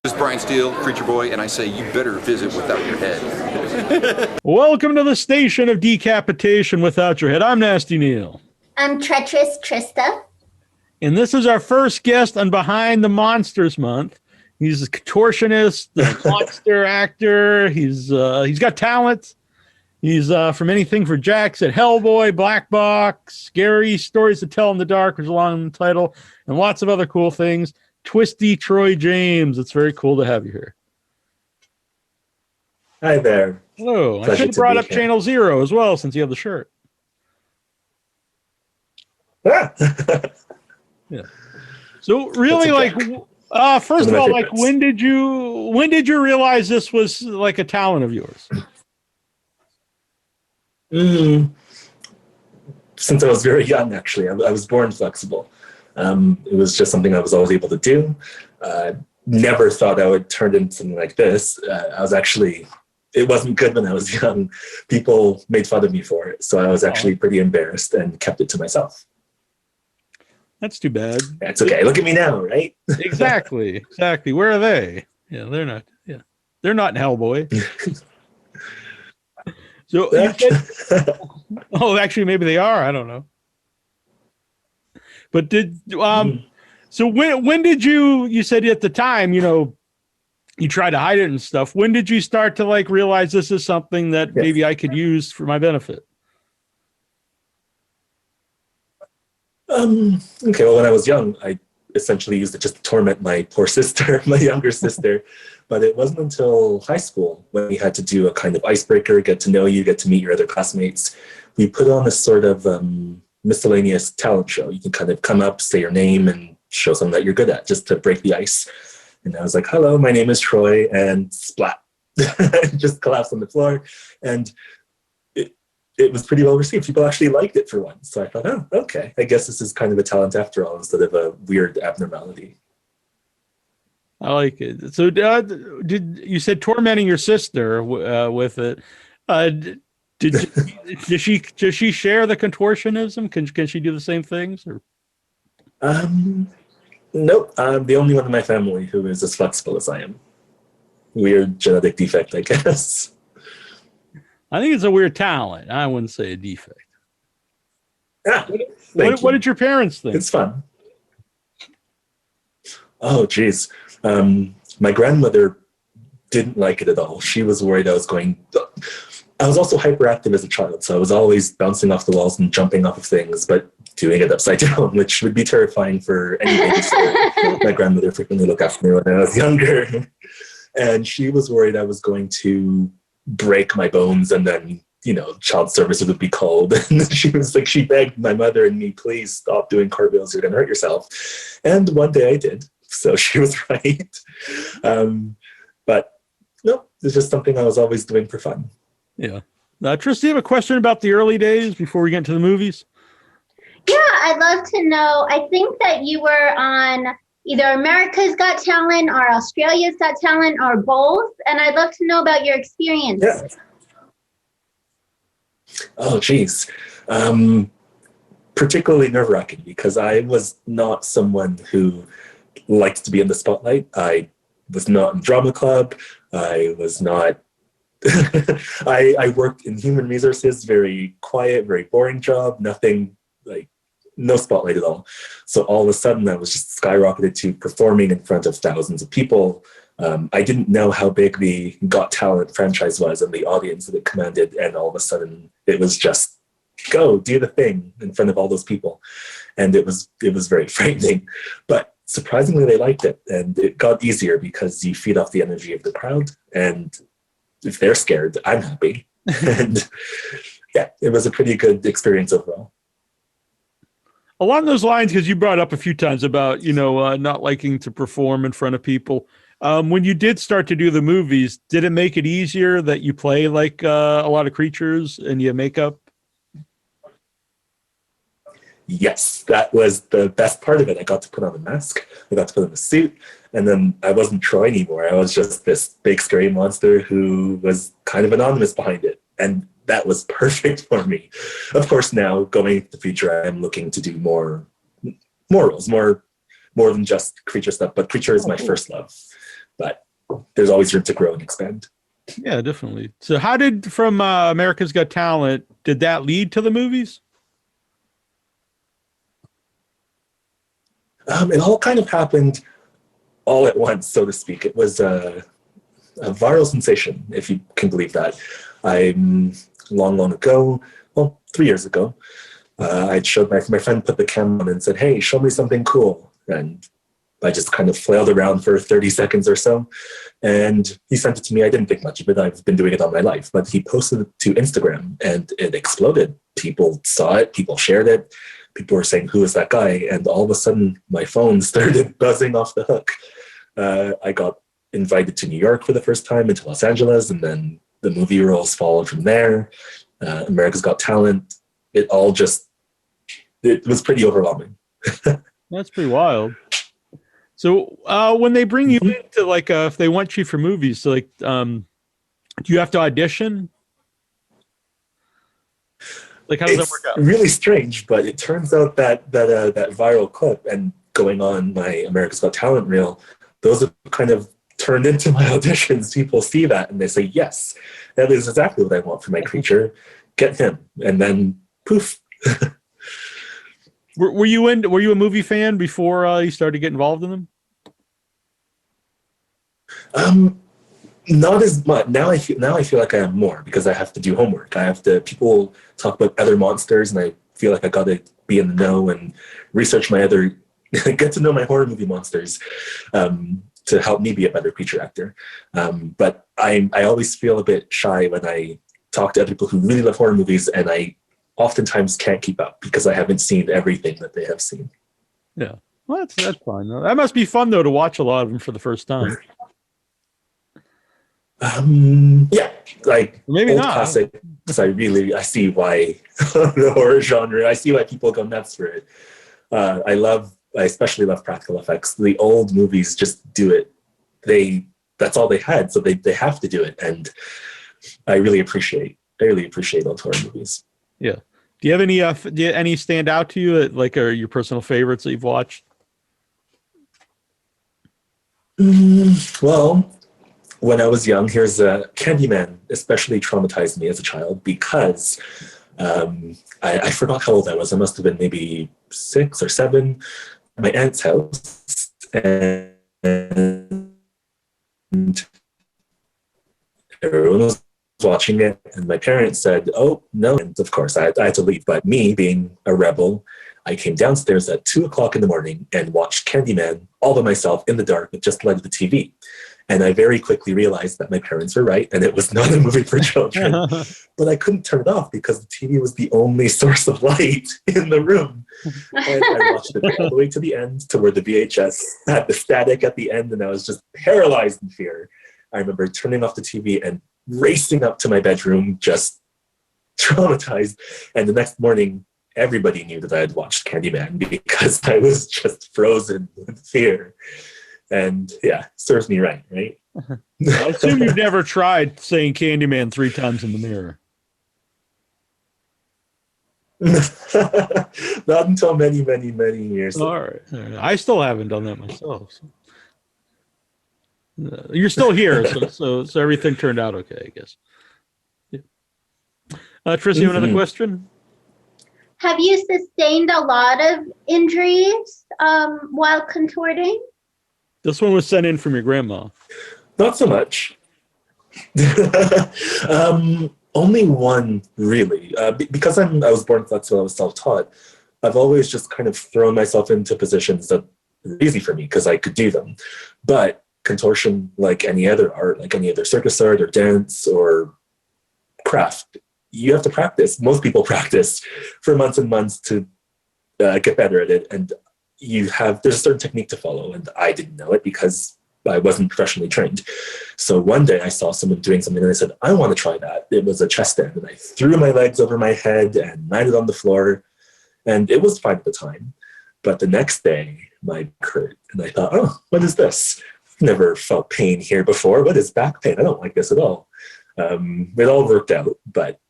This is Brian Steele, Preacher Boy, and I say you better visit without your head. Welcome to the station of decapitation without your head. I'm Nasty Neal. I'm Treacherous Trista. And this is our first guest on Behind the Monsters Month. He's a contortionist, a monster actor. He's got talent. He's from anything for Jax at Hellboy, Black Box, Scary Stories to Tell in the Dark, which is along the title, and lots of other cool things. Twisty Troy James. It's very cool to have you here. Hi there. Hello. I should have brought up here. Channel Zero as well, since you have the shirt. Ah. Yeah. So really, like, first of all, like, when did you realize this was like a talent of yours? Since I was very young, actually. I was born flexible. It was just something I was always able to do. Never thought I would turn into something like this. It wasn't good when I was young. People made fun of me for it. So I was actually pretty embarrassed and kept it to myself. That's too bad. That's okay. Look at me now, right? Exactly. Where are they? Yeah, they're not. Yeah, they're not in Hellboy. So, actually, maybe they are. I don't know. But so when did you said at the time, you tried to hide it and stuff. When did you start to like realize this is something that maybe I could use for my benefit? Okay, well, when I was young, I essentially used it just to torment my poor sister, my younger sister. But it wasn't until high school when we had to do a kind of icebreaker, get to know you, get to meet your other classmates. We put on a sort of miscellaneous talent show. You can kind of come up, say your name, and show something that you're good at, just to break the ice. And I was like, hello, my name is Troy, and splat. Just collapsed on the floor. And it was pretty well received. People actually liked it for once. So I thought, oh, okay, I guess this is kind of a talent after all, instead of a weird abnormality. I like it. So did you said tormenting your sister with it? Does she share the contortionism? Can she do the same things? Or? Nope. I'm the only one in my family who is as flexible as I am. Weird genetic defect, I guess. I think it's a weird talent. I wouldn't say a defect. Yeah. What did your parents think? It's fun. Oh, geez. My grandmother didn't like it at all. She was worried I was also hyperactive as a child, so I was always bouncing off the walls and jumping off of things, but doing it upside down, which would be terrifying for any babysitter. My grandmother frequently looked after me when I was younger. And she was worried I was going to break my bones and then, child services would be called. And she begged my mother and me, please stop doing cartwheels, you're going to hurt yourself. And one day I did. So she was right. But no, it's just something I was always doing for fun. Yeah. Trista, you have a question about the early days before we get into the movies? Yeah, I'd love to know. I think that you were on either America's Got Talent or Australia's Got Talent or both. And I'd love to know about your experience. Yeah. Oh, geez. Particularly nerve-wracking because I was not someone who liked to be in the spotlight. I was not in drama club. I was not I worked in human resources, very quiet, very boring job, nothing, like no spotlight at all. So all of a sudden I was just skyrocketed to performing in front of thousands of people. I didn't know how big the Got Talent franchise was and the audience that it commanded. And all of a sudden it was just go do the thing in front of all those people. And it was very frightening, but surprisingly they liked it. And it got easier because you feed off the energy of the crowd, and if they're scared, I'm happy. And yeah, it was a pretty good experience overall. Along those lines, because you brought up a few times about, not liking to perform in front of people. When you did start to do the movies, did it make it easier that you play like a lot of creatures and you make up? Yes, that was the best part of it. I got to put on a mask. I got to put on a suit. And then I wasn't Troy anymore. I was just this big scary monster who was kind of anonymous behind it. And that was perfect for me. Of course, now going into the future, I'm looking to do more roles, more than just creature stuff. But creature is my first love. but there's always room to grow and expand. Yeah, definitely. So how did from America's Got Talent, did that lead to the movies? It all kind of happened all at once, so to speak. It was a viral sensation, if you can believe that. Long ago, well, 3 years ago, I showed my friend put the camera on and said, "Hey, show me something cool." And I just kind of flailed around for 30 seconds or so. And he sent it to me. I didn't think much of it. I've been doing it all my life. But he posted it to Instagram and it exploded. People saw it. People shared it. People were saying, "Who is that guy?" And all of a sudden, my phone started buzzing off the hook. I got invited to New York for the first time, into Los Angeles, and then the movie roles followed from there. America's Got Talent. It was pretty overwhelming. That's pretty wild. So when they bring you into like, if they want you for movies, so like, do you have to audition? Like, how does that work out? It's really strange, but it turns out that that viral clip and going on my America's Got Talent reel, those have kind of turned into my auditions. People see that and they say, "Yes, that is exactly what I want for my creature. Get him." And then poof. Were you a movie fan before you started to get involved in them? Not as much. Now I feel like I am more because I have to do homework. People talk about other monsters and I feel like I got to be in the know and research my other, get to know my horror movie monsters to help me be a better creature actor. But I always feel a bit shy when I talk to other people who really love horror movies, and I oftentimes can't keep up because I haven't seen everything that they have seen. Yeah. Well, that's fine though. That must be fun though to watch a lot of them for the first time. Yeah, like maybe old not. Classics. I see why the horror genre. I see why people go nuts for it. I especially love practical effects. The old movies just do it. That's all they had, so they have to do it, and I really appreciate those horror movies. Yeah. Do you have any stand out to you that like are your personal favorites that you've watched? Well, when I was young, here's Candyman especially traumatized me as a child because I forgot how old I was. I must have been maybe 6 or 7 at my aunt's house. And everyone was watching it, and my parents said, "Oh, no." And of course, I had to leave. But me, being a rebel, I came downstairs at 2:00 in the morning and watched Candyman all by myself in the dark with just light of the TV. And I very quickly realized that my parents were right, and it was not a movie for children. But I couldn't turn it off because the TV was the only source of light in the room. And I watched it all the way to the end, to where the VHS had the static at the end, and I was just paralyzed in fear. I remember turning off the TV and racing up to my bedroom, just traumatized. And the next morning, everybody knew that I had watched Candyman because I was just frozen with fear. And yeah, serves me right? I assume you've never tried saying Candyman 3 times in the mirror. Not until many, many, many years ago. All right. I still haven't done that myself. So. You're still here, so everything turned out okay, I guess. Yeah. Trista, you have another question? Have you sustained a lot of injuries while contorting? This one was sent in from your grandma. Not so much. Only one, really. Because I was born flexible, I was self-taught. I've always just kind of thrown myself into positions that were easy for me because I could do them. But contortion, like any other art, like any other circus art or dance or craft, you have to practice. Most people practice for months and months to get better at it. And there's a certain technique to follow, and I didn't know it because I wasn't professionally trained. So one day I saw someone doing something and I said, "I want to try that." It was a chest stand, and I threw my legs over my head and landed on the floor, and it was fine at the time. But the next day my back hurt, and I thought, "Oh, what is this? I've never felt pain here before. What is back pain? I don't like this at all." It all worked out, but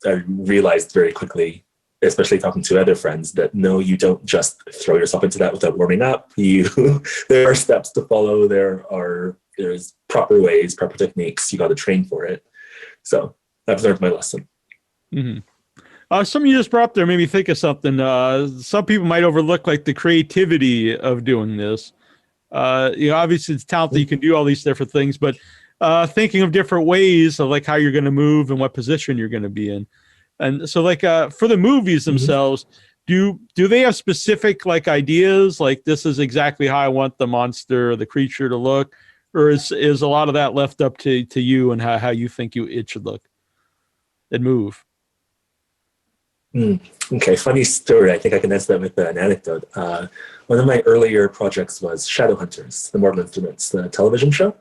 I realized very quickly, especially talking to other friends, that no, you don't just throw yourself into that without warming up. There are steps to follow. There are There's proper ways, proper techniques. You got to train for it. So I've learned my lesson. Mm-hmm. Something you just brought up there made me think of something. Some people might overlook like the creativity of doing this. Obviously it's talent that you can do all these different things, but thinking of different ways of like how you're going to move and what position you're going to be in. And so like for the movies themselves, do they have specific like ideas? Like this is exactly how I want the monster or the creature to look, or is a lot of that left up to you and how you think it should look and move? Okay, funny story. I think I can answer that with an anecdote. One of my earlier projects was Shadowhunters, the Mortal Instruments, the television show.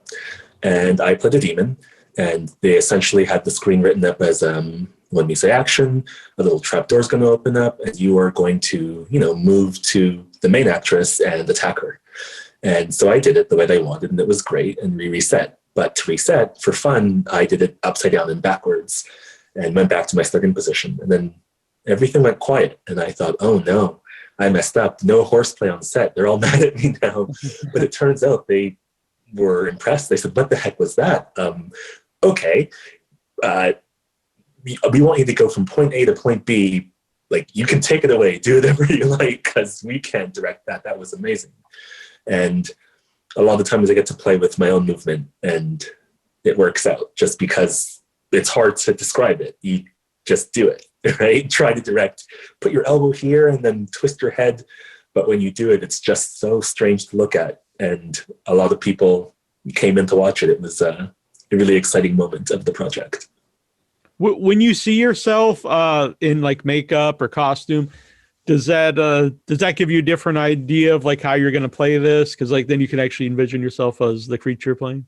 And I played a demon, and they essentially had the screen written up as when we say action, a little trapdoor is going to open up, and you are going to, move to the main actress and attack her. And so I did it the way they wanted, and it was great, and we reset. But to reset, for fun, I did it upside down and backwards and went back to my starting position. And then everything went quiet, and I thought, oh no, I messed up. No horseplay on set. They're all mad at me now. But it turns out they were impressed. They said, what the heck was that? Okay. We want you to go from point A to point B. Like, you can take it away. Do whatever you like, because we can't direct that. That was amazing. And a lot of times I get to play with my own movement, and it works out just because it's hard to describe it. You just do it, right? Try to direct, put your elbow here and then twist your head. But when you do it, it's just so strange to look at. And a lot of people came in to watch it. It was a really exciting moment of the project. When you see yourself in like makeup or costume, does that give you a different idea of like how you're going to play this? Because like then you can actually envision yourself as the creature playing.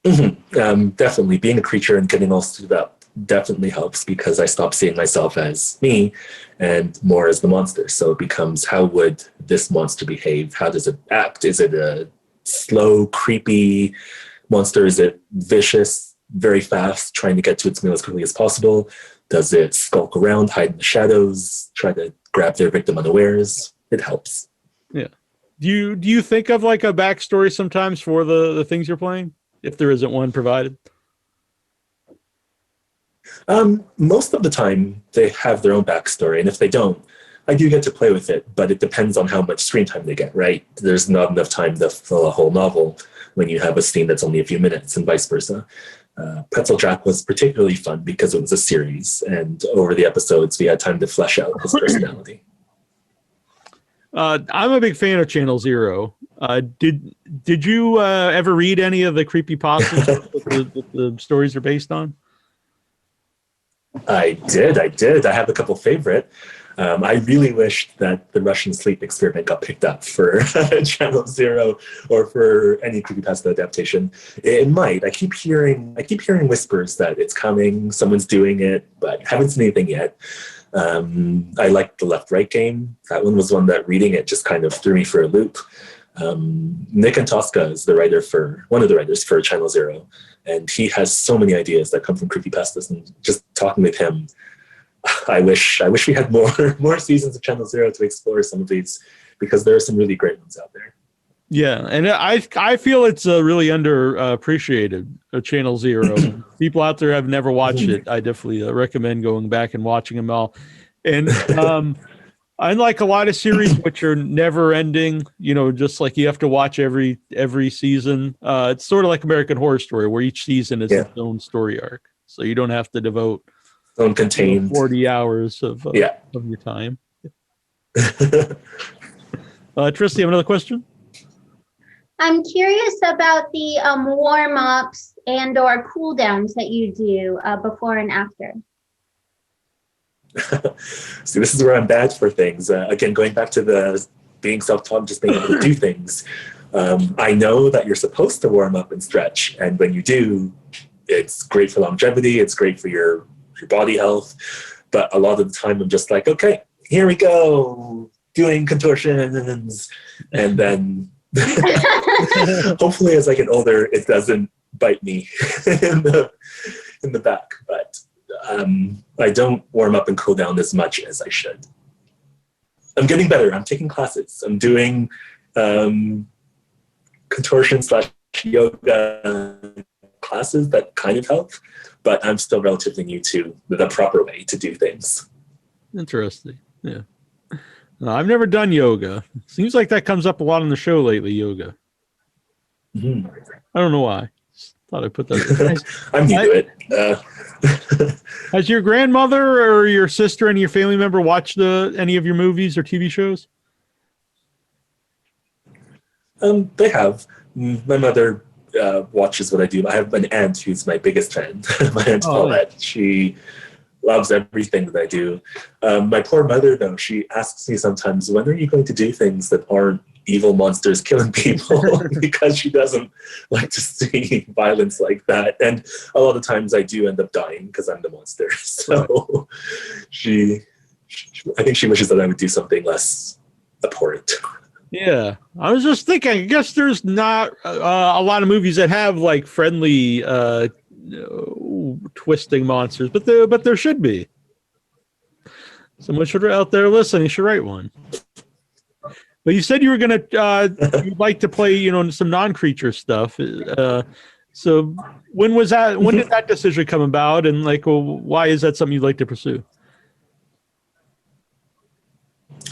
Definitely, being a creature and getting all suited up definitely helps, because I stop seeing myself as me and more as the monster. So it becomes, how would this monster behave? How does it act? Is it a slow, creepy monster? Is it vicious, very fast, trying to get to its meal as quickly as possible? Does it skulk around, hide in the shadows, try to grab their victim unawares? It helps. Yeah. Do you think of like a backstory sometimes for the things you're playing, if there isn't one provided? Most of the time they have their own backstory, and if they don't, I do get to play with it, but it depends on how much screen time they get, right? There's not enough time to fill a whole novel when you have a scene that's only a few minutes, and vice versa. Pretzel Jack was particularly fun because it was a series, and over the episodes we had time to flesh out his personality. I'm a big fan of Channel Zero. Did you ever read any of the creepypastas that the stories are based on? I did. I have a couple favorite. I really wished that the Russian sleep experiment got picked up for Channel Zero or for any creepypasta adaptation. It might. I keep hearing whispers that it's coming, someone's doing it, but haven't seen anything yet. I liked the left-right game. That one was one that reading it just kind of threw me for a loop. Nick Antosca is one of the writers for Channel Zero, and he has so many ideas that come from creepypastas. And just talking with him, I wish we had more seasons of Channel Zero to explore some of these, because there are some really great ones out there. Yeah, and I feel it's really underappreciated. Channel Zero. People out there have never watched it. I definitely recommend going back and watching them all. And unlike a lot of series which are never ending, just like you have to watch every season. It's sort of like American Horror Story, where each season is its own story arc, so you don't have to devote contained 40 hours of your time. Trista, you have another question? I'm curious about the warm-ups and or cool downs that you do before and after. See, this is where I'm bad for things. Again, going back to the being self-taught, just being able to do things. I know that you're supposed to warm up and stretch, and when you do, it's great for longevity. It's great for your body health. But a lot of the time, I'm just like, okay, here we go, doing contortions, and then hopefully, as I get older, it doesn't bite me in the back. But I don't warm up and cool down as much as I should. I'm getting better. I'm taking classes. I'm doing contortion slash yoga classes that kind of help, but I'm still relatively new to the proper way to do things. Interesting. Yeah. No, I've never done yoga. Seems like that comes up a lot on the show lately, yoga. Mm-hmm. I don't know why. Just thought I'd put that. I'm new to it. Has your grandmother or your sister, any of your family member watched any of your movies or TV shows? They have. My mother watches what I do. I have an aunt who's my biggest fan, my aunt Paulette. She loves everything that I do. My poor mother, though, she asks me sometimes, when are you going to do things that aren't evil monsters killing people? Because she doesn't like to see violence like that. And a lot of times I do end up dying because I'm the monster. So I think she wishes that I would do something less abhorrent. Yeah, I was just thinking, I guess there's not a lot of movies that have like friendly twisting monsters, but there should be. Someone should out there listening should write one. But you said you were gonna you'd like to play, some non-creature stuff. So when was that? When did that decision come about? And why is that something you'd like to pursue?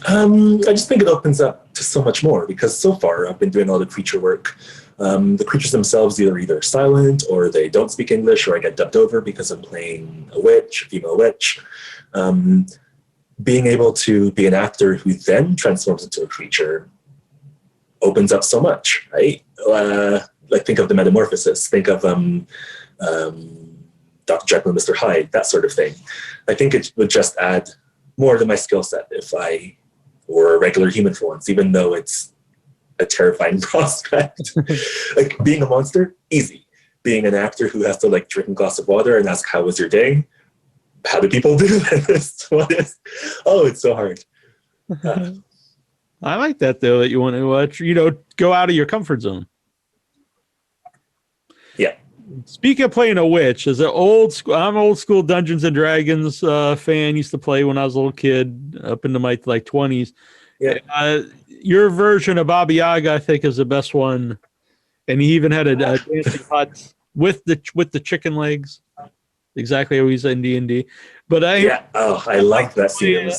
I just think it opens up to so much more, because so far I've been doing all the creature work. The creatures themselves either silent, or they don't speak English, or I get dubbed over because I'm playing a female witch. Being able to be an actor who then transforms into a creature opens up so much, right? Think of the Metamorphosis, think of Dr. Jekyll and Mr. Hyde, that sort of thing. I think it would just add more to my skill set if I were a regular human for once, even though it's a terrifying prospect. Being a monster, easy. Being an actor who has to drink a glass of water and ask, how was your day? How do people do this? Oh, it's so hard. I like that, though, that you want to go out of your comfort zone. Yeah. Speaking of playing a witch, I'm old school Dungeons and Dragons fan. Used to play when I was a little kid, up into my 20s. Yeah. Your version of Baba Yaga, I think, is the best one, and he even had a dancing hut with the chicken legs, exactly how he's in D&D. But I like that scene.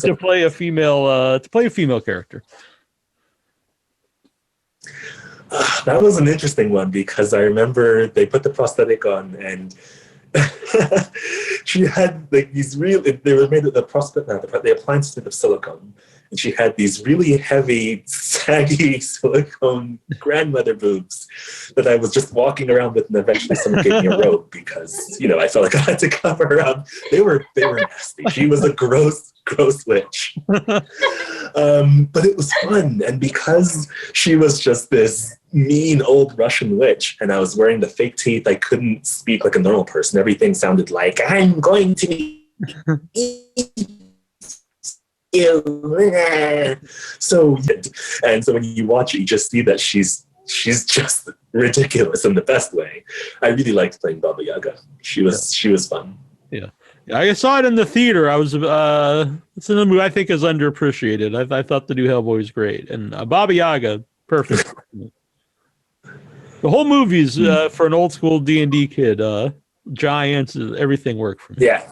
To play a female character. That was an interesting one, because I remember they put the prosthetic on, and she had these they were made of the appliance made of silicone, and she had these really heavy, saggy silicone grandmother boobs that I was just walking around with, and eventually someone gave me a robe because I felt like I had to cover her up. They were nasty. She was a gross witch. But it was fun, and because she was just this mean old Russian witch, and I was wearing the fake teeth, I couldn't speak like a normal person. Everything sounded like, I'm going to eat you. So when you watch it, you just see that she's just ridiculous in the best way. I really liked playing Baba Yaga. She was fun. Yeah. I saw it in the theater. It's another movie I think is underappreciated. I thought the new Hellboy was great, and Baba Yaga, perfect. The whole movie's for an old school D&D kid. Giants, everything worked for me. Yeah.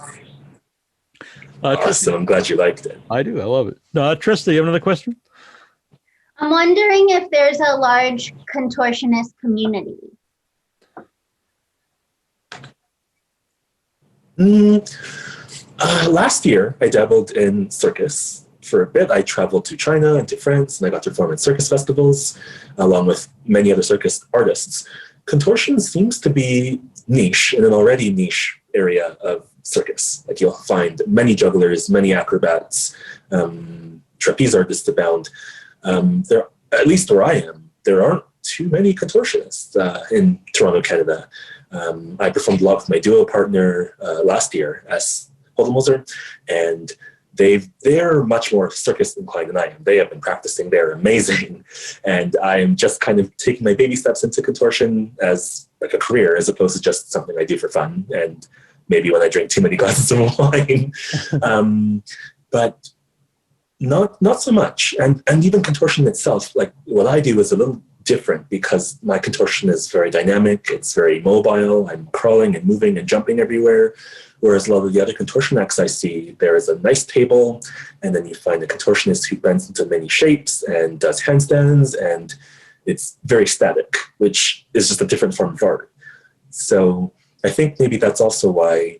Awesome. I'm glad you liked it. I do. I love it. Trista, you have another question? I'm wondering if there's a large contortionist community. Last year, I dabbled in circus for a bit. I traveled to China and to France, and I got to perform at circus festivals, along with many other circus artists. Contortion seems to be niche, in an already niche area of circus. You'll find many jugglers, many acrobats, trapeze artists abound. There, at least where I am, there aren't too many contortionists in Toronto, Canada. I performed a lot with my duo partner last year as Holdemoser, and they're much more circus inclined than I am. They have been practicing. They're amazing. And I am just kind of taking my baby steps into contortion as a career, as opposed to just something I do for fun. And maybe when I drink too many glasses of wine, but not so much. And even contortion itself, what I do is a little different because my contortion is very dynamic. It's very mobile. I'm crawling and moving and jumping everywhere. Whereas a lot of the other contortion acts I see, there is a nice table, and then you find a contortionist who bends into many shapes and does handstands, and it's very static, which is just a different form of art. So I think maybe that's also why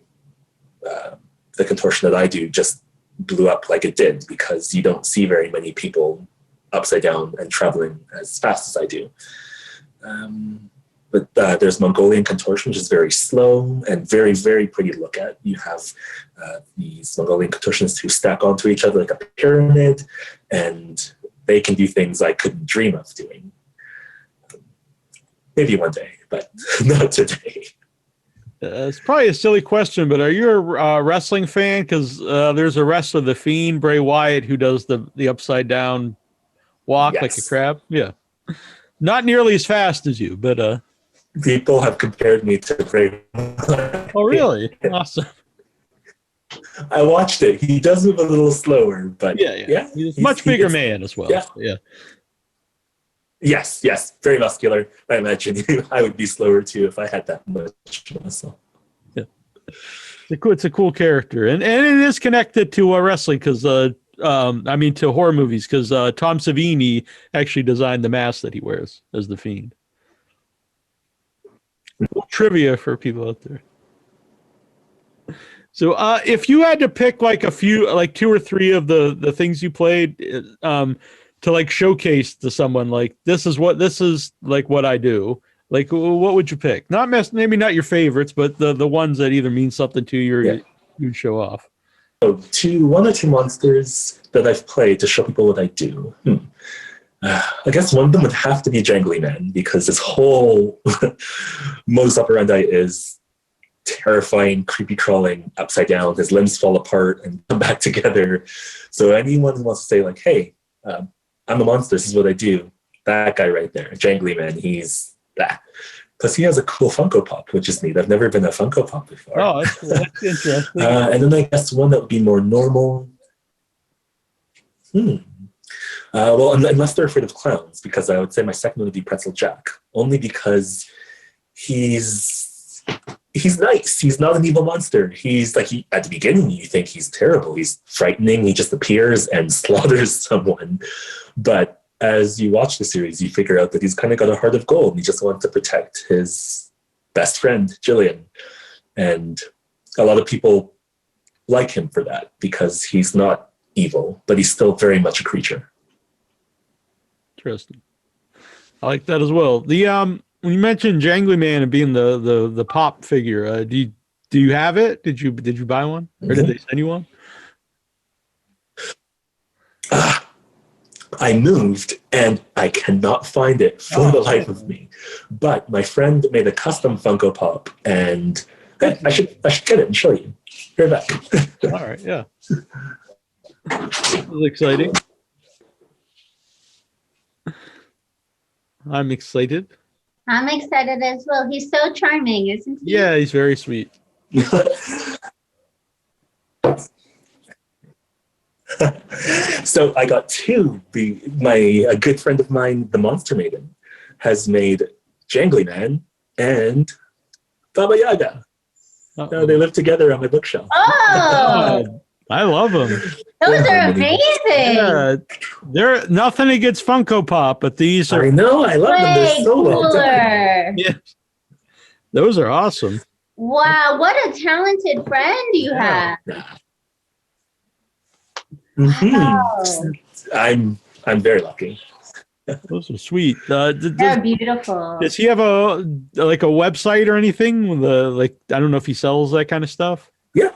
the contortion that I do just blew up like it did, because you don't see very many people upside down and traveling as fast as I do. But there's Mongolian contortion, which is very slow and very, very pretty to look at. You have these Mongolian contortionists who stack onto each other like a pyramid, and they can do things I couldn't dream of doing. Maybe one day, but not today. It's probably a silly question, but are you a wrestling fan? Because there's a wrestler, The Fiend, Bray Wyatt, who does the upside down walk like a crab. Yeah. Not nearly as fast as you, but... People have compared me to Bray Wyatt. Oh, really? Awesome. I watched it. He does move a little slower, but yeah. He's a much bigger man as well. Yeah. Yes, very muscular. I imagine I would be slower too if I had that much muscle. Yeah, it's a cool character, and it is connected to wrestling because to horror movies because Tom Savini actually designed the mask that he wears as the Fiend. Cool trivia for people out there. So, if you had to pick like a few, like 2 or 3 of the things you played, to like showcase to someone like this is like what I do, like what would you pick? Maybe not your favorites, but the ones that either mean something to you or you'd show off. So 1 or 2 monsters that I've played to show people what I do. I guess one of them would have to be Jangly Man, because his whole modus operandi is terrifying, creepy crawling upside down. His limbs fall apart and come back together. So anyone who wants to say like, hey, I'm a monster, this is what I do, that guy right there, Jangly Man, he's that. Plus he has a cool Funko Pop, which is neat. I've never been a Funko Pop before. Oh, that's cool. That's interesting. And then I guess one that would be more normal. Well, unless they're afraid of clowns, because I would say my second one would be Pretzel Jack, only because he's nice. He's not an evil monster. He's like, at the beginning, you think he's terrible. He's frightening. He just appears and slaughters someone. But as you watch the series, you figure out that he's kind of got a heart of gold, and he just wants to protect his best friend, Jillian. And a lot of people like him for that, because he's not evil, but he's still very much a creature. Interesting. I like that as well. The when you mentioned Jangly Man and being the pop figure, do you have it? Did you buy one, or did they send you one? I moved and I cannot find it for the life of me. But my friend made a custom Funko Pop, and I should get it and show you. Here back. All right, yeah. This is exciting. I'm excited. I'm excited as well. He's so charming, isn't he? Yeah, he's very sweet. So I got 2. A good friend of mine, the Monster Maiden, has made Jangly Man and Baba Yaga. They live together on my bookshelf. Oh, I love them. those are amazing. Yeah, they're nothing against Funko Pop, but these are. I know, I love them. They're so well done. Yeah, those are awesome. Wow, what a talented friend you have. Wow. I'm very lucky. Those are sweet. They're beautiful. Does he have a website or anything with I don't know if he sells that kind of stuff? Yeah,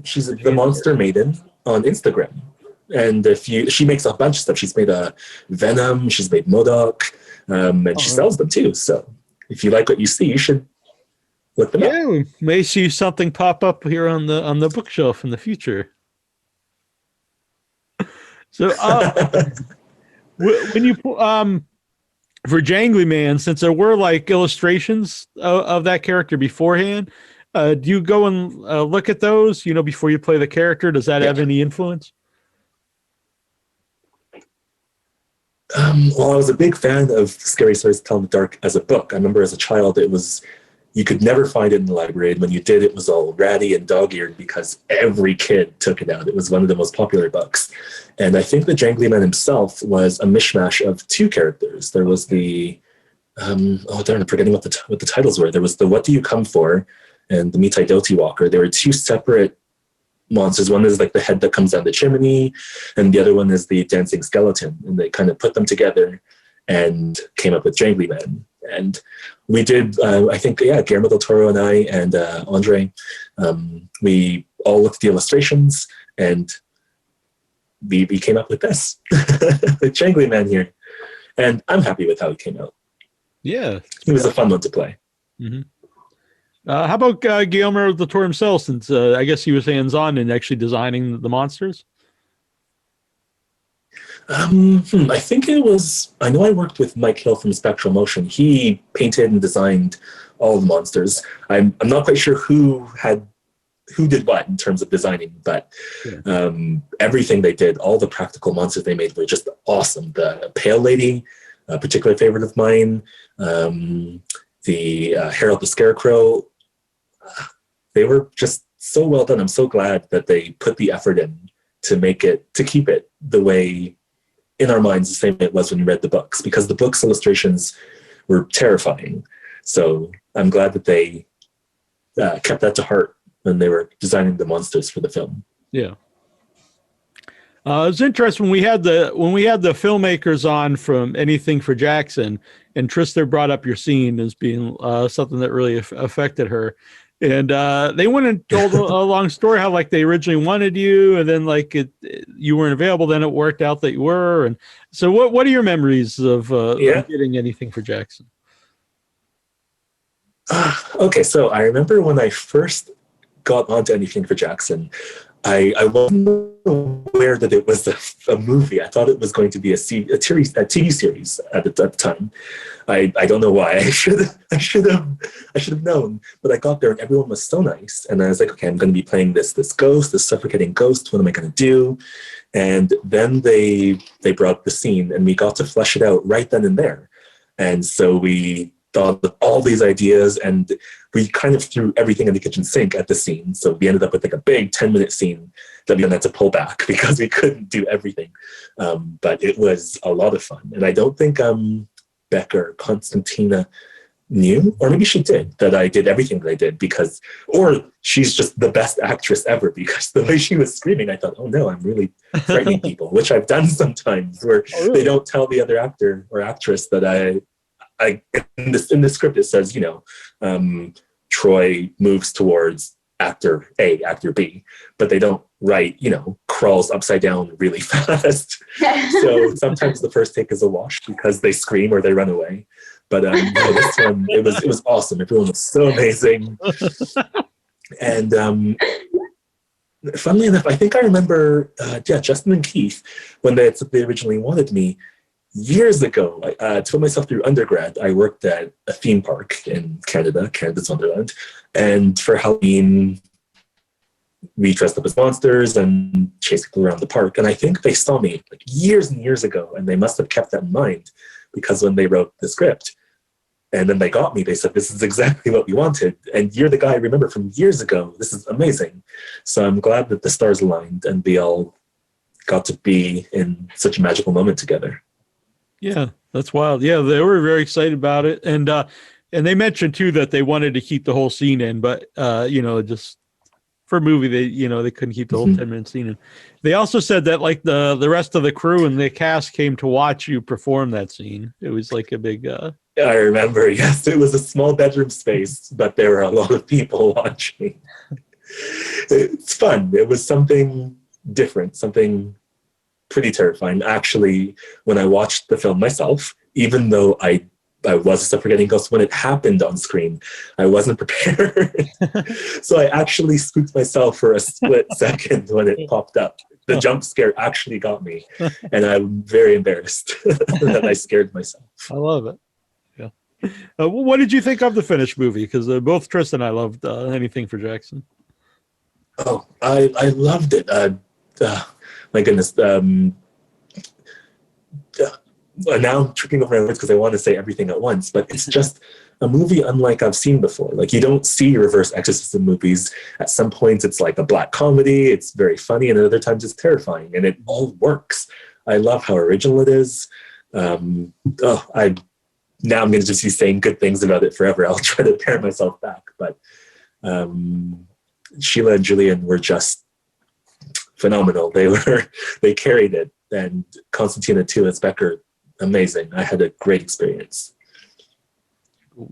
she's the Monster Maiden on Instagram, and she makes a bunch of stuff. She's made a Venom, she's made MODOK, and she sells them too. So if you like what you see, you should look them up. Yeah, we may see something pop up here on the bookshelf in the future. So when you for Jangly Man, since there were like illustrations of that character beforehand, do you go and look at those, before you play the character? Does that have any influence? Well, I was a big fan of Scary Stories to Tell in the Dark as a book. I remember as a child, you could never find it in the library. And when you did, it was all ratty and dog-eared because every kid took it out. It was one of the most popular books. And I think the Jangly Man himself was a mishmash of two characters. There was the, I'm forgetting what the titles were. There was the What Do You Come For and the Mitai Doti Walker. They were two separate monsters. One is like the head that comes down the chimney, and the other one is the dancing skeleton. And they kind of put them together and came up with Jangly Man. And we did, I think, Guillermo del Toro and I and Andre, we all looked at the illustrations and we came up with this, the Jangly Man here. And I'm happy with how it came out. Yeah. It was a fun one to play. Mm-hmm. How about Guillermo del Toro himself, since I guess he was hands-on in actually designing the monsters? I think it was, I know I worked with Mike Hill from Spectral Motion. He painted and designed all the monsters. I'm not quite sure who did what in terms of designing, but everything they did, all the practical monsters they made were just awesome. The Pale Lady, a particular favorite of mine, the Harold the Scarecrow, they were just so well done. I'm so glad that they put the effort in to keep it the way in our minds the same way it was when we read the books, because the books illustrations were terrifying. So I'm glad that they kept that to heart when they were designing the monsters for the film. Yeah. It was interesting when we had the filmmakers on from Anything for Jackson, and Trista brought up your scene as being something that really affected her. And they went and told a long story how like they originally wanted you, and then like you weren't available. Then it worked out that you were. And so, what are your memories of getting Anything for Jackson? Okay, so I remember when I first got onto Anything for Jackson, I wasn't aware that it was a movie. I thought it was going to be a TV series at the time. I don't know why. I should have known. But I got there and everyone was so nice. And I was like, okay, I'm going to be playing this ghost, this suffocating ghost. What am I going to do? And then they brought the scene and we got to flesh it out right then and there. And so we thought of all these ideas and we kind of threw everything in the kitchen sink at the scene. So we ended up with like a big 10-minute scene that we then had to pull back because we couldn't do everything. But it was a lot of fun. And I don't think Becker, Constantina knew, or maybe she did, that I did everything that I did or she's just the best actress ever, because the way she was screaming, I thought, oh no, I'm really frightening people, which I've done sometimes where they don't tell the other actor or actress that I in the script it says, Troy moves towards actor A, actor B, but they don't write, crawls upside down really fast. So sometimes the first take is a wash because they scream or they run away. But this one, it was awesome. Everyone was so amazing. And funnily enough, I think I remember, Justin and Keith, when they originally wanted me, years ago, to put myself through undergrad, I worked at a theme park in Canada's Wonderland. And for Halloween, we dressed up as monsters and chased people around the park. And I think they saw me like years and years ago, and they must have kept that in mind, because when they wrote the script and then they got me, they said, this is exactly what we wanted. And you're the guy I remember from years ago. This is amazing. So I'm glad that the stars aligned and we all got to be in such a magical moment together. Yeah, that's wild. Yeah, they were very excited about it, and they mentioned too that they wanted to keep the whole scene in, but just for a movie, they couldn't keep the whole 10-minute scene in. They also said that like the rest of the crew and the cast came to watch you perform that scene. It was like a big. I remember. Yes, it was a small bedroom space, but there were a lot of people watching. It's fun. It was something different, something pretty terrifying. Actually, when I watched the film myself, even though I was a suffocating ghost, when it happened on screen, I wasn't prepared. So I actually spooked myself for a split second when it popped up. The jump scare actually got me, and I'm very embarrassed that I scared myself. I love it. Yeah. What did you think of the finished movie? Because both Trista and I loved Anything for Jackson. Oh, I loved it. My goodness. now I'm tripping over my words because I want to say everything at once, but it's just a movie unlike I've seen before. Like, you don't see reverse exorcism movies. At some points it's like a black comedy, it's very funny, and at other times it's terrifying, and it all works. I love how original it is. Now I'm going to just be saying good things about it forever. I'll try to pare myself back, but Sheila and Julian were just phenomenal. They carried it, and Konstantina too as Becker, amazing. I had a great experience.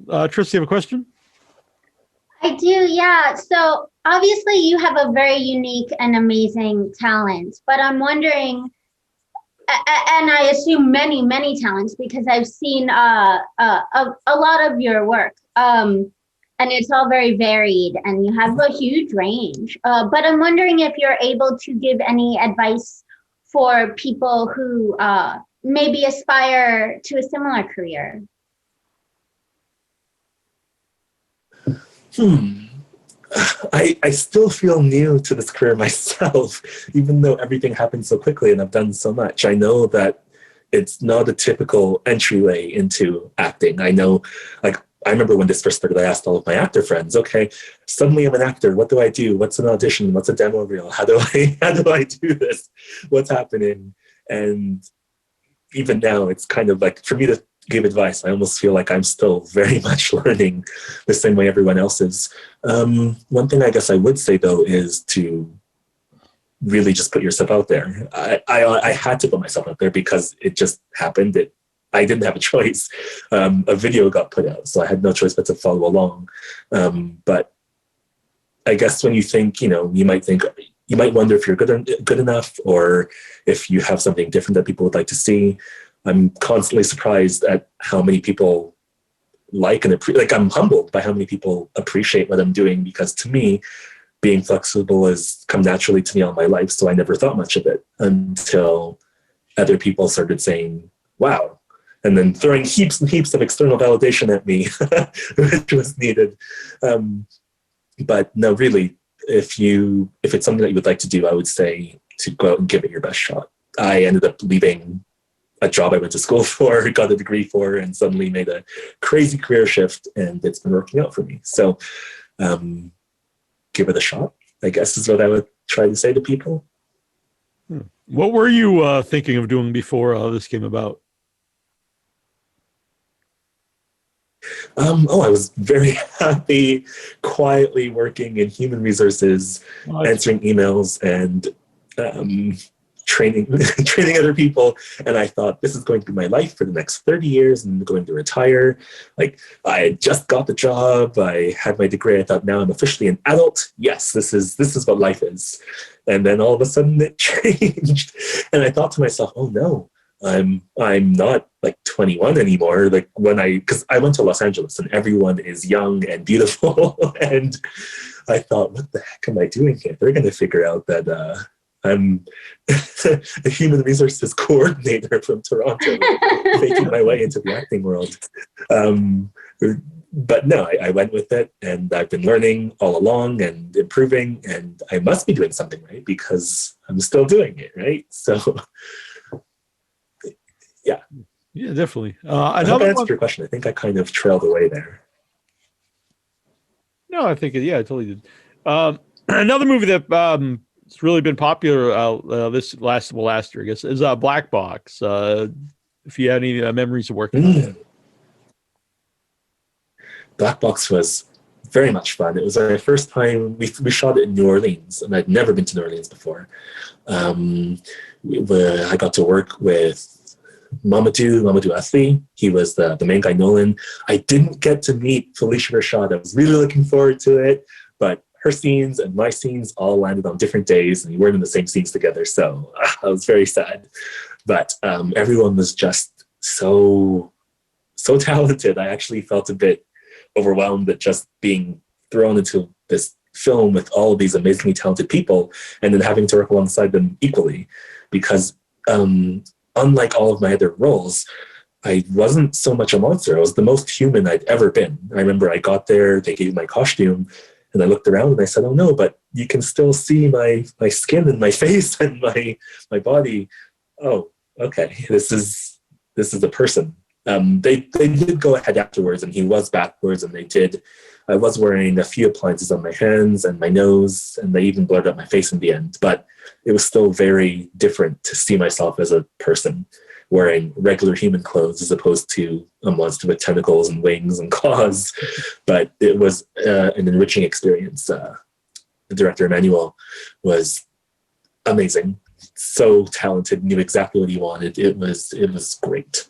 Trista, you have a question? I do, yeah. So obviously you have a very unique and amazing talent, but I'm wondering, and I assume many, many talents because I've seen a lot of your work, and it's all very varied, and you have a huge range. But I'm wondering if you're able to give any advice for people who maybe aspire to a similar career. I still feel new to this career myself, even though everything happened so quickly and I've done so much. I know that it's not a typical entryway into acting. I know, like, I remember when this first started, I asked all of my actor friends, okay, suddenly I'm an actor. What do I do? What's an audition? What's a demo reel? How do I do this? What's happening? And even now, it's kind of like, for me to give advice, I almost feel like I'm still very much learning the same way everyone else is. One thing I guess I would say, though, is to really just put yourself out there. I had to put myself out there because it just happened. I didn't have a choice. A video got put out, so I had no choice but to follow along. But I guess when you think, you might wonder if you're good enough, or if you have something different that people would like to see. I'm constantly surprised at how many people I'm humbled by how many people appreciate what I'm doing, because to me, being flexible has come naturally to me all my life. So I never thought much of it until other people started saying, wow, and then throwing heaps and heaps of external validation at me, which was needed. But no, really, if it's something that you would like to do, I would say to go out and give it your best shot. I ended up leaving a job I went to school for, got a degree for, and suddenly made a crazy career shift, and it's been working out for me. So give it a shot, I guess, is what I would try to say to people. What were you thinking of doing before this came about? I was very happy, quietly working in human resources, answering emails, and training other people. And I thought, this is going to be my life for the next 30 years, and I'm going to retire. Like, I just got the job, I had my degree, I thought, now I'm officially an adult. Yes, this is what life is. And then all of a sudden it changed. And I thought to myself, oh no, I'm not like 21 anymore. Like, because I went to Los Angeles and everyone is young and beautiful. And I thought, what the heck am I doing here? They're going to figure out that I'm a human resources coordinator from Toronto, making my way into the acting world. But no, I went with it, and I've been learning all along and improving, and I must be doing something right because I'm still doing it, right? So, yeah. Yeah, definitely. I hope I answered your question. I think I kind of trailed away there. No, I think, I totally did. Another movie that it's really been popular this last year, I guess, is Black Box. If you had any memories of working on it. Black Box was very much fun. It was our first time. We shot it in New Orleans, and I'd never been to New Orleans before. I got to work with Mamadou Athli. He was the main guy, Nolan. I didn't get to meet Felicia Rashad. I was really looking forward to it, but her scenes and my scenes all landed on different days, and we weren't in the same scenes together, so I was very sad. But everyone was just so talented. I actually felt a bit overwhelmed at just being thrown into this film with all of these amazingly talented people, and then having to work alongside them equally, because unlike all of my other roles, I wasn't so much a monster. I was the most human I'd ever been. I remember I got there, they gave me my costume, and I looked around and I said, oh no, but you can still see my skin and my face and my body. Oh, okay, this is this is a person. They did go ahead afterwards, and he was backwards, and I was wearing a few appliances on my hands and my nose, and they even blurred up my face in the end. But it was still very different to see myself as a person wearing regular human clothes as opposed to a monster with tentacles and wings and claws. But it was an enriching experience. The director, Emmanuel, was amazing. So talented, knew exactly what he wanted. It was great.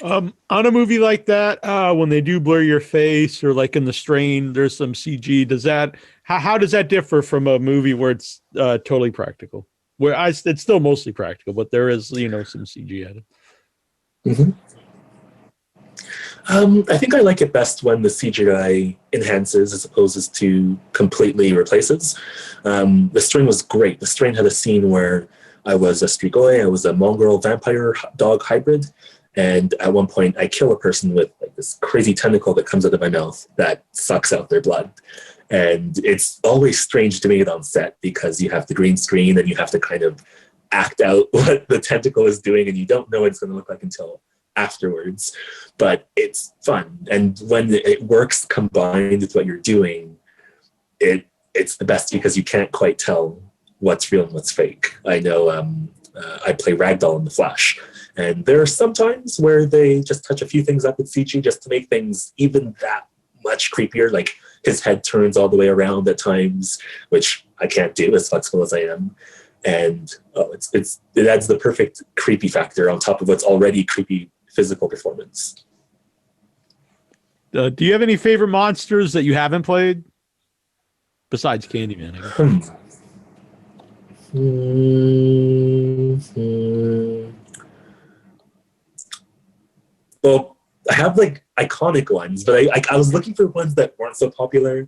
On a movie like that, when they do blur your face, or like in The Strain, there's some CG. How does that differ from a movie where it's totally practical? It's still mostly practical, but there is, some CG added. Mm-hmm. I think I like it best when the CGI enhances as opposed to completely replaces. The Strain was great. The Strain had a scene where I was a Strigoi, I was a mongrel vampire dog hybrid, and at one point I kill a person with like this crazy tentacle that comes out of my mouth that sucks out their blood. And it's always strange to me on set because you have the green screen and you have to kind of act out what the tentacle is doing, and you don't know what it's going to look like until afterwards. But it's fun, and when it works combined with what you're doing, it's the best because you can't quite tell what's real and what's fake. I know I play Ragdoll in The Flash, and there are some times where they just touch a few things up with CG just to make things even that much creepier. Like his head turns all the way around at times, which I can't do as flexible as I am. And it adds the perfect creepy factor on top of what's already creepy physical performance. Do you have any favorite monsters that you haven't played besides Candyman? I guess? Well, I have like iconic ones, but I was looking for ones that weren't so popular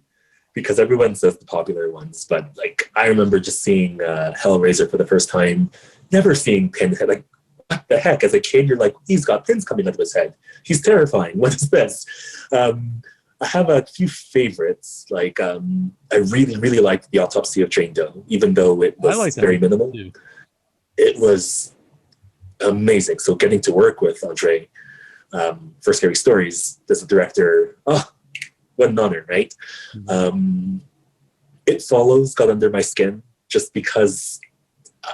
because everyone says the popular ones. But like I remember just seeing Hellraiser for the first time, never seeing Pinhead. Like what the heck? As a kid, you're like, he's got pins coming out of his head. He's terrifying. What is this? I have a few favorites. Like I really, really liked The Autopsy of Jane Doe, even though it was very minimal. Too. It was amazing. So getting to work with Andre for Scary Stories as a director, what an honor, right? It Follows got under my skin just because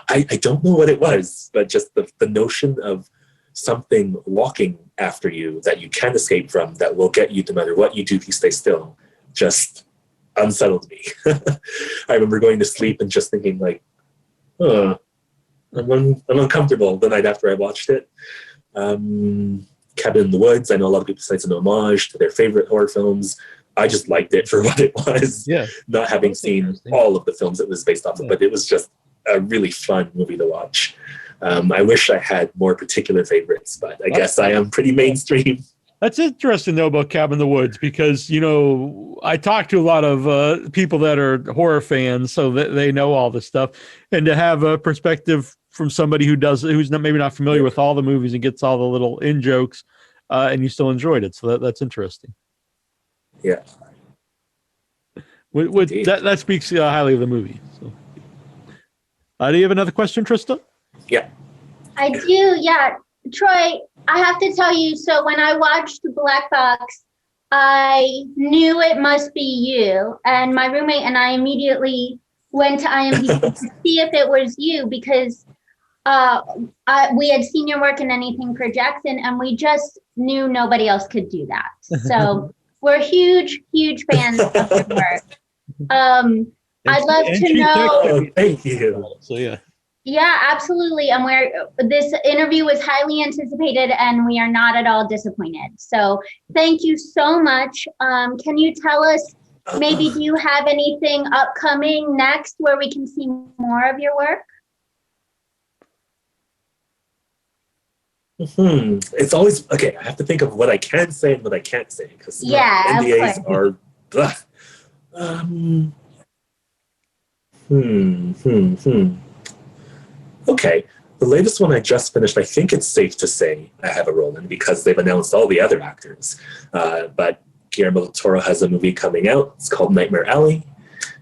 I don't know what it was, but just the notion of something walking after you that you can't escape from, that will get you no matter what you do if you stay still, just unsettled me. I remember going to sleep and just thinking like, I'm uncomfortable the night after I watched it. Cabin in the Woods, I know a lot of people say it's an homage to their favorite horror films. I just liked it for what it was, not having seen all of the films it was based off of, but it was just a really fun movie to watch. I wish I had more particular favorites, but I guess I am pretty mainstream. That's interesting, though, about Cabin in the Woods, because, I talk to a lot of people that are horror fans, so that they know all this stuff. And to have a perspective from somebody who's maybe not familiar with all the movies and gets all the little in-jokes, and you still enjoyed it. So that's interesting. Yeah. That speaks highly of the movie. So. Do you have another question, Trista? Yeah. I do, yeah. Troy, I have to tell you, so when I watched Black Box, I knew it must be you. And my roommate and I immediately went to IMDb to see if it was you, because we had seen your work in Anything for Jackson, and we just knew nobody else could do that. So we're huge, huge fans of your work. I'd love to know. Thank you. So, yeah. Yeah, absolutely. And this interview was highly anticipated, and we are not at all disappointed. So thank you so much. Can you tell us, maybe do you have anything upcoming next where we can see more of your work? It's always, okay, I have to think of what I can say and what I can't say, because NDAs are, Okay, the latest one I just finished, I think it's safe to say I have a role in because they've announced all the other actors. But Guillermo del Toro has a movie coming out. It's called Nightmare Alley.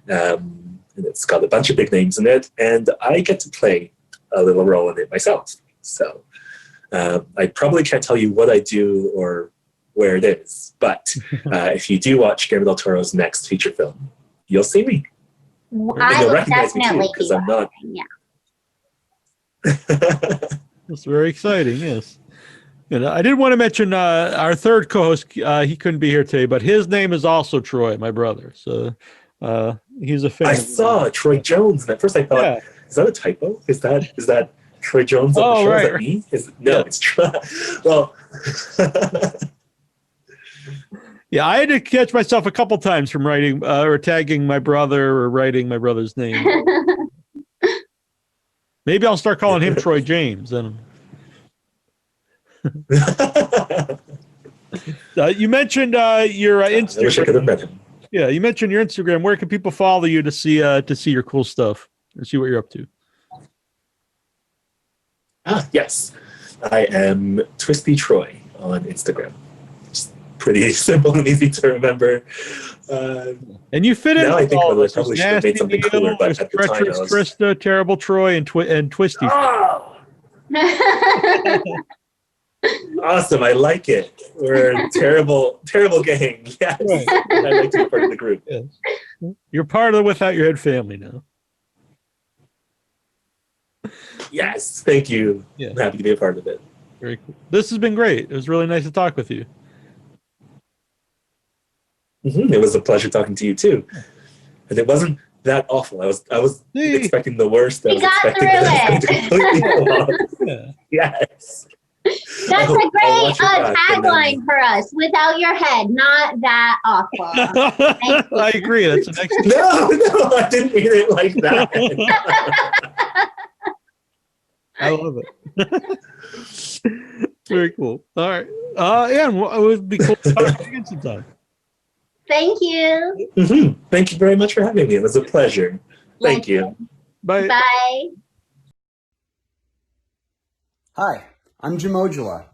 And it's got a bunch of big names in it. And I get to play a little role in it myself. So I probably can't tell you what I do or where it is, but if you do watch Guillermo del Toro's next feature film, you'll see me. I you'll will recognize me too, definitely because be I'm not. watching, yeah. That's very exciting. Yes. And I did want to mention our third co-host. He couldn't be here today, but his name is also Troy, my brother. So he's a fan. I saw Troy Jones, and at first I thought, is that a typo? Is that Troy Jones on the show? Right. Is that me? No, it's Troy. Well, yeah, I had to catch myself a couple times from writing or tagging my brother or writing my brother's name. Maybe I'll start calling him Troy James. Then you mentioned your Instagram. I wish I could have met him. Yeah, you mentioned your Instagram. Where can people follow you to see your cool stuff and see what you're up to? Yes, I am Twisty Troy on Instagram. It's pretty simple and easy to remember. And you fit in. Now I think all I this. probably There's should have made something Neal, cooler, but there's at the time I Treacherous, was... Trista, Terrible Troy, and Twisty. Oh! Awesome, I like it. We're a terrible gang. Yes, Right. I'd like to be part of the group. Yes. You're part of the Without Your Head family now. Yes, thank you. Yeah. I'm happy to be a part of it. Very cool. This has been great. It was really nice to talk with you. It was a pleasure talking to you too, and it wasn't that awful. I was expecting the worst. I was expecting that to completely go off. Yeah. Yes. That's a great tagline for us. Without your head, not that awful. I agree. That's the next. No, I didn't mean it like that. I love it. Very cool. All right. Yeah, it would be cool to talk again sometime. Thank you. Thank you very much for having me. It was a pleasure. Thank you. Bye. Bye. Hi, I'm Jim Ojala,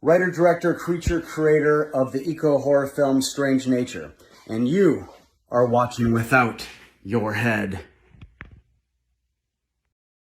writer, director, creature, creator of the eco-horror film Strange Nature, and you are watching Without Your Head.